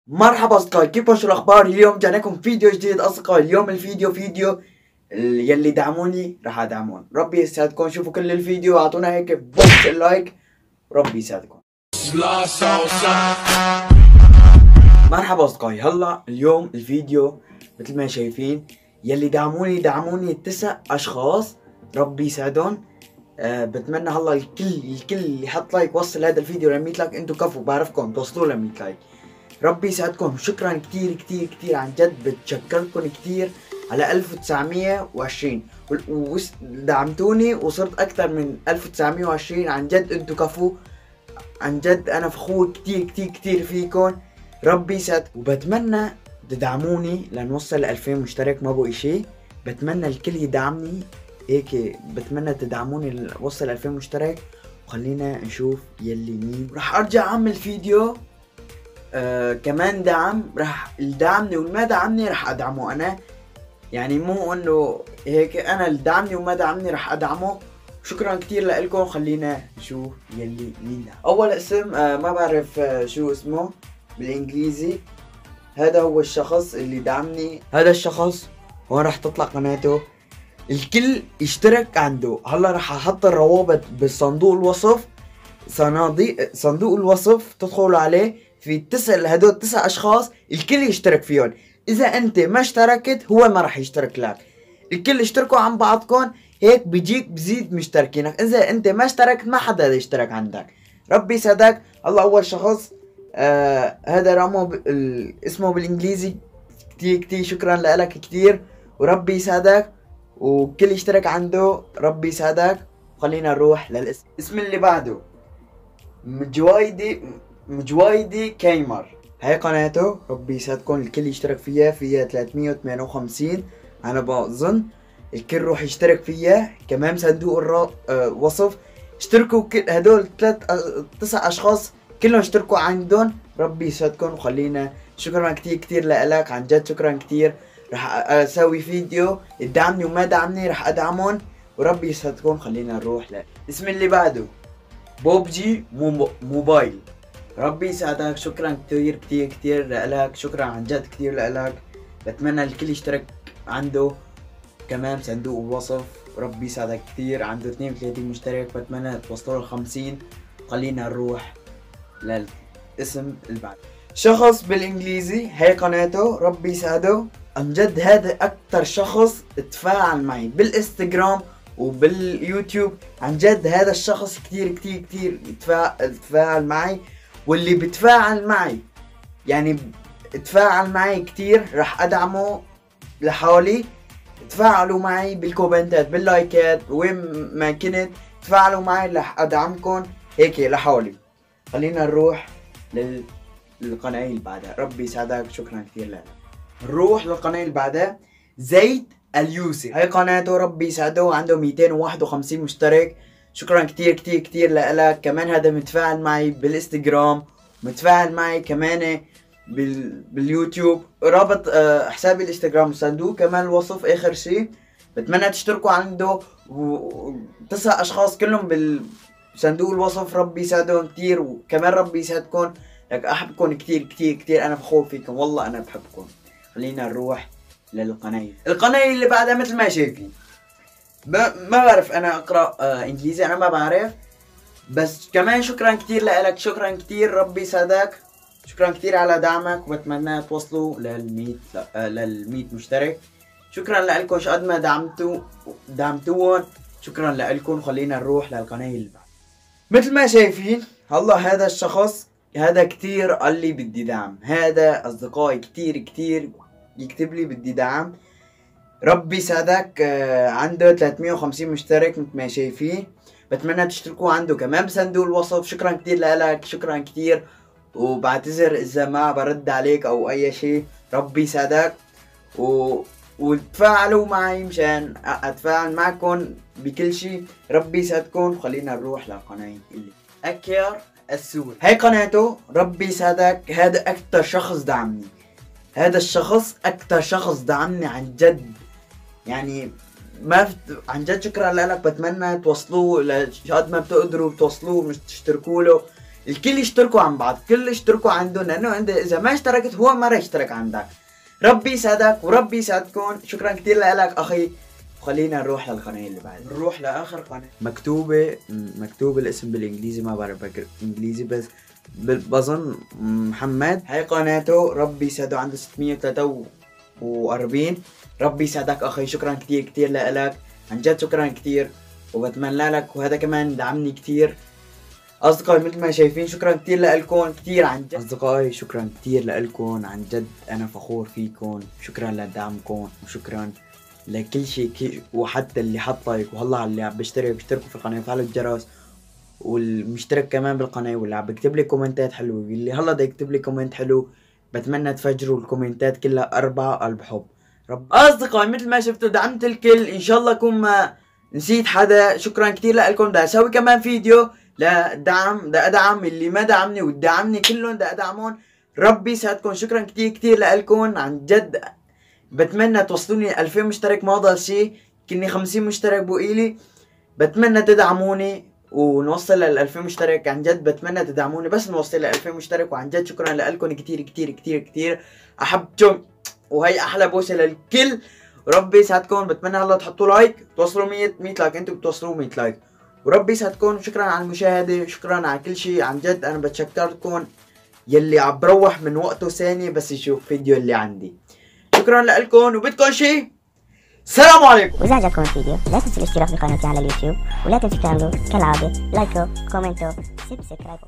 مرحبا اصدقائي، كيف شو الاخبار؟ اليوم جاناكم فيديو جديد اصدقائي. اليوم الفيديو يلي دعموني راح ادعمون. ربي يسعدكم. شوفوا كل الفيديو، اعطونا هيك بوكس اللايك. ربي يسعدكم. مرحبا اصدقائي. هلا اليوم الفيديو مثل ما شايفين يلي دعموني 9 اشخاص. ربي يسعدهم. بتمنى هلا الكل اللي يحط لايك وصل هذا الفيديو ل 100 لايك. انتم كفو، بعرفكم توصلوا ل 100 لايك. ربي يسعدكم. شكرا كتير كتير كتير عن جد، بتشكركم كتير على 1920 ودعمتوني وصرت اكثر من 1920. عن جد انتو كفو، عن جد انا فخور كتير كتير كتير فيكم. ربي يسعدكم، وبتمنى تدعموني لنوصل 2000 مشترك. ما بقي شيء، بتمنى الكل يدعمني هيك. بتمنى تدعموني لوصل 2000 مشترك، وخلينا نشوف يلي مين راح ارجع اعمل فيديو. كمان دعم، راح الدعمني والما دعمني راح ادعمه انا. يعني مو انه هيك، انا اللي دعمني وما دعمني راح ادعمه. شكرا كتير لكم. خلينا نشوف يلي مين دعم. اول اسم ما بعرف شو اسمه بالانجليزي. هذا هو الشخص اللي دعمني. هذا الشخص هون راح تطلع قناته، الكل يشترك عنده. هلا راح احط الروابط بالصندوق الوصف. صندوق الوصف تدخلوا عليه. في هدول 9 اشخاص الكل يشترك فيهم. اذا انت ما اشتركت هو ما راح يشترك لك. الكل اشتركوا عن بعضكم، هيك بزيد مشتركينك. اذا انت ما اشتركت ما حدا يشترك عندك. ربي يسعدك. الله اول شخص هذا رامو اسمه بالانجليزي. كتير كتير شكرا لك كتير، وربي يسعدك. وكل يشترك عنده ربي يسعدك. خلينا نروح للاسم اللي بعده. مجوايدي كايمر. هاي قناته. ربي يسعدكم. الكل يشترك فيها 358 انا بظن. الكل روح يشترك فيها. كمان صندوق وصف اشتركوا. هدول 9 اشخاص كلهم اشتركوا عندهم. ربي يسعدكم. وخلينا شكرا كتير كتير لك عن جد. شكرا كتير. راح اسوي فيديو ادعمني وما دعمني راح ادعمهم. وربي يسعدكم. خلينا نروح الاسم اللي بعده. بوبجي موبايل. ربي يسعدك. شكرا كتير كتير كتير لك. شكرا عن جد كتير لك. بتمنى الكل يشترك عنده. كمان صندوق الوصف. ربي يسعدك كتير. عنده 32 مشترك. بتمنى توصلوا ل 50. خلينا نروح للاسم اللي بعد. شخص بالانجليزي. هي قناته. ربي يسعده. عن جد هذا اكتر شخص تفاعل معي بالانستغرام وباليوتيوب. عن جد هذا الشخص كتير كتير كتير تفاعل معي. واللي بتفاعل معي يعني تفاعل معي كتير راح ادعمه لحالي. تفاعلوا معي بالكومنتات باللايكات وين ما كنت. تفاعلوا معي راح ادعمكم هيك لحالي. خلينا نروح للقناة اللي بعدها. ربي يسعدك. شكرا كثير لك. نروح للقناة اللي بعدها. زيد اليوسف. هاي قناته. ربي يسعده. عنده 251 مشترك. شكرا كتير كتير كتير لك. كمان هذا متفاعل معي بالانستغرام، متفاعل معي كمان باليوتيوب. رابط حسابي الانستغرام صندوق كمان الوصف اخر شيء. بتمنى تشتركوا عنده. 9 اشخاص كلهم بالصندوق الوصف. ربي يسعدهم كتير. وكمان ربي يسعدكم. لك احبكم كتير كتير كتير. انا فخور فيكم والله. انا بحبكم. خلينا نروح للقناة اللي بعدها. مثل ما شايفين ما بعرف انا اقرا انجليزي. انا ما بعرف. بس كمان شكرا كتير لك. شكرا كتير. ربي يسعدك. شكرا كتير على دعمك. وبتمنى توصلوا لل100 مشترك. شكرا لكم. شو قد ما دعمتوهم. شكرا لكم. خلينا نروح للقناة اللي بعد. مثل ما شايفين هلا هذا الشخص هذا كتير قال لي بدي دعم. هذا اصدقائي كتير كتير يكتب لي بدي دعم. ربي يسعدك. عنده 350 مشترك مثل ما شايفين. بتمنى تشتركوا عنده كمان بصندوق الوصف. شكرا كتير لك. شكرا كتير. وبعتذر اذا ما برد عليك او اي شيء. ربي يسعدك. وتفاعلوا معي مشان اتفاعل معكم بكل شيء. ربي يسعدكم. خلينا نروح للقناة اللي اكير السوري. هاي قناته. ربي يسعدك. هذا اكتر شخص دعمني. هذا الشخص اكتر شخص دعمني عن جد. يعني ما عن جد شكرا لك. بتمنى توصلوه قد ما بتقدروا توصلوه. مش تشتركوا له. الكل يشتركوا عن بعض، كل يشتركوا عندهم، لانه انت اذا ما اشتركت هو ما راح يشترك عندك. ربي يسعدك وربي يسعدكم. شكرا كثير لك اخي. وخلينا نروح للقناه اللي بعدها، نروح لاخر قناه مكتوب الاسم بالانجليزي، ما بعرف انجليزي بس بظن محمد. هاي قناته ربي يسعده، عنده 643. ربي يسعدك اخي. شكرا كثير كثير لك، عن جد شكرا كثير، وبتمنى لك، وهذا كمان دعمني كثير. اصدقائي مثل ما شايفين شكرا كثير لكم كثير عن جد. اصدقائي شكرا كثير لكم عن جد، انا فخور فيكم. شكرا لدعمكم وشكرا لكل شيء، وحتى اللي حط لايك، وهلا اللي عم بيشتركوا في القناه وفعلوا الجرس، والمشترك كمان بالقناه، واللي عم بيكتب لي كومنتات حلوه، واللي هلا بده يكتب لي كومنت حلو. بتمنى تفجروا الكومنتات كلها 4 قلب حب. اصدقائي مثل ما شفتوا دعمت الكل، ان شاء الله اكون ما نسيت حدا. شكرا كثير لكم. بدي اسوي كمان فيديو لدعم، بدي ادعم اللي ما دعمني ودعمني كلهم، بدي ادعمهم. ربي يسعدكم. شكرا كثير كثير لكم عن جد. بتمنى توصلوني 2000 مشترك، ما ضل شيء، كني 50 مشترك بقيلي. بتمنى تدعموني ونوصل لل 2000 مشترك. عن جد بتمنى تدعموني بس نوصل ل 2000 مشترك. وعن جد شكرا لكم كثير كثير كثير كثير. احبكم، وهي احلى بوسه للكل. وربي يسعدكم. بتمنى هلا تحطوا لايك، توصلوا 100 لايك، انتم بتوصلوا 100 لايك. وربي يسعدكم. شكرا على المشاهده، شكرا على كل شيء. عن جد انا بتشكركم يلي عم بروح من وقته ثانيه بس يشوف فيديو اللي عندي. شكرا لكم. وبدكم شيء؟ السلام عليكم. واذا عجبكم الفيديو لا تنسوا الاشتراك في قناتي على اليوتيوب، ولا تنسوا تعملوا كالعاده لايكو، كومنتو، سبسكرايبو.